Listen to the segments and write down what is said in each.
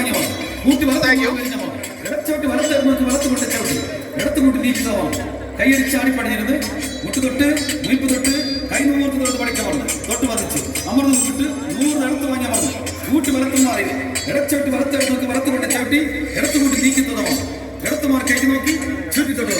വാങ്ങിയവർ കൂട്ടി ഇടച്ചോട്ട് വലത്തേക്ക് വലത്തുകൊണ്ട് ചവിട്ടി ഇടത്തുകൂട്ടി നീക്കുന്നവർ കൈയടിച്ചാടി പണിഞ്ഞിരുന്ന് മുട്ടുതൊട്ട് മുയിപ്പ് തൊട്ട് കൈ നൂർത്ത് തൊട്ട് പഠിക്കമർന്ന് തൊട്ട് വധിച്ച് അമർന്ന് വിട്ട് 100 എടുത്ത് വാങ്ങി അമർന്ന് കൂട്ടി വലത്തുന്ന അറിയില്ല ഇടച്ചോട്ട് വലത്തേക്ക് വലത്തുകൊണ്ട് ചവിട്ടി ഇടത്തുകൂട്ടി നീക്കുന്നവർ ഇടത്തുമാർ കൈ നോക്കി ചുറ്റി തൊട്ട്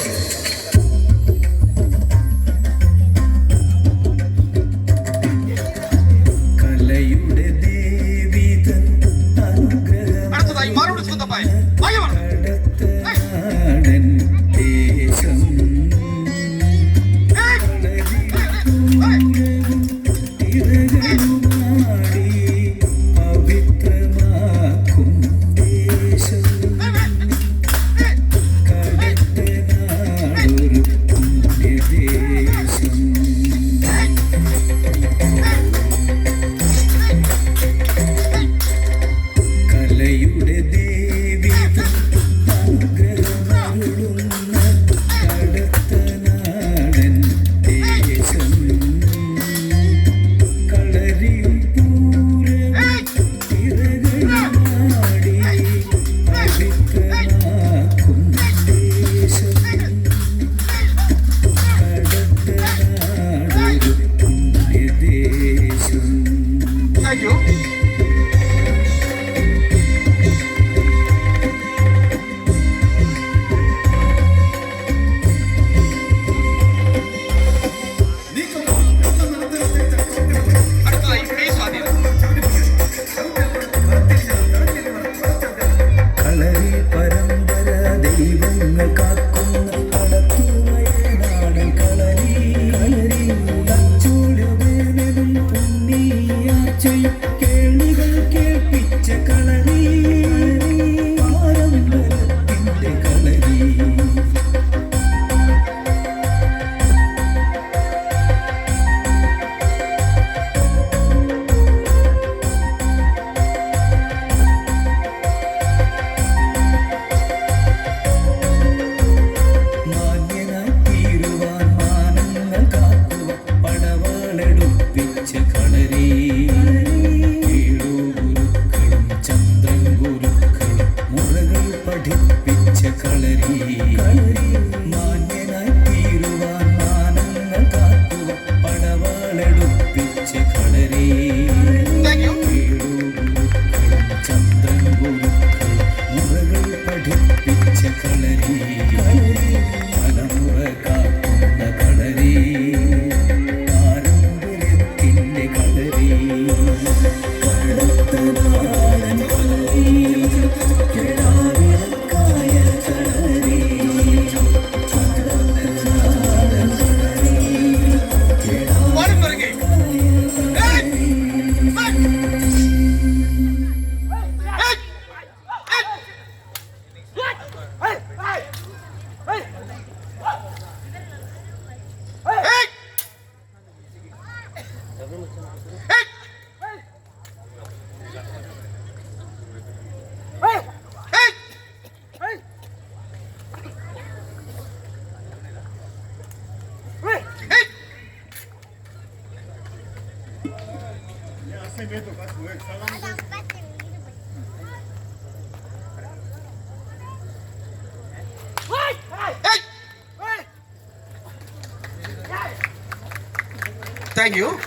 Thank you.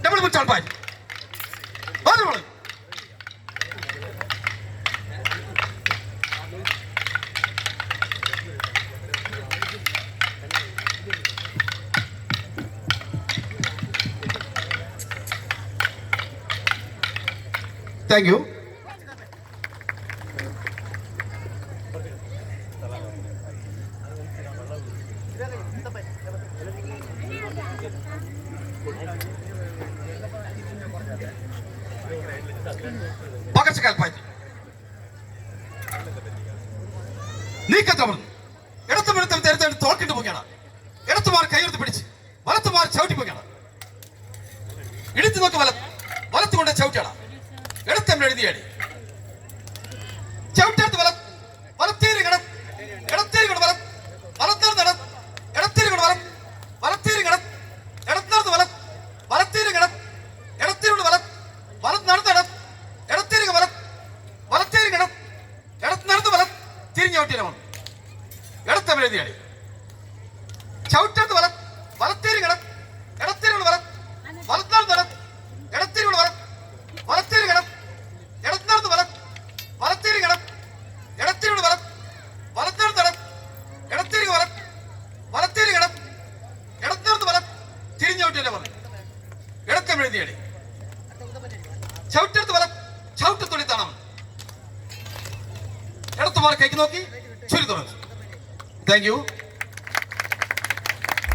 Double muchal pai. Double. Thank you. പകർച്ചക്കാൽ പാറ്റി നീക്കത്തവർ ഇടത്തും ഇടത്തും തെരഞ്ഞെടുത്ത് തോൽക്കിട്ട് പോവുകയാണ്. ഇടത്തുമാർ കൈയെടുത്ത് പിടിച്ച് വലത്തു മാറി ചവിട്ടിപ്പോക്കണം. ഇടിച്ചു നോക്ക് വലത്തുകൊണ്ട് ചവിട്ടണം. ഇടത്തമ്മ എഴുതിയാടി ചവിട്ടെടുത്ത് വലത്തേരി കിട ഇടത്തേരി കൊണ്ട് വലത്തേറി നട ഇടത്തേരി കൊണ്ട് വലത്തേരി കിട ഇടത്തേർത്ത് വലത്തേരി കിട ഇടത്തേരി കൊണ്ട് വലത്ത് നടന്ന ഇടത്തേരി വലത്തേരി കിട ഇടത്ത് നടന്ന് തിരിഞ്ഞ് ചവിട്ടിയിലാണ് ഇടത്തമ്മ എഴുതിയാടി ചവിട്ടെടുത്ത് വലത്തേരി കിട ഇടത്തേരി കൊണ്ട് വലത്ത് നടന്ന ഇടത്തേരി കൊണ്ട് വലത്തേരി കിട ഇടത്ത് നടന്ന് വലത്തേരി കിട ഇടത്തേരി കൊണ്ട് വലത്തേർത്ത് നട ഇടത്തേരി വലത്തേരി കിട ഇടത്തേർത്ത് തിരിഞ്ഞ് ചവിട്ടിയല്ലേ പറഞ്ഞു ഇടത്തമ്മ എഴുതിയാടി ചവിട്ടെടുത്ത് ചവിട്ടത്തൊടി തണം ഇടത്തുമാർ കൈക്ക് നോക്കി ചുരി തുറന്നു. Thank you.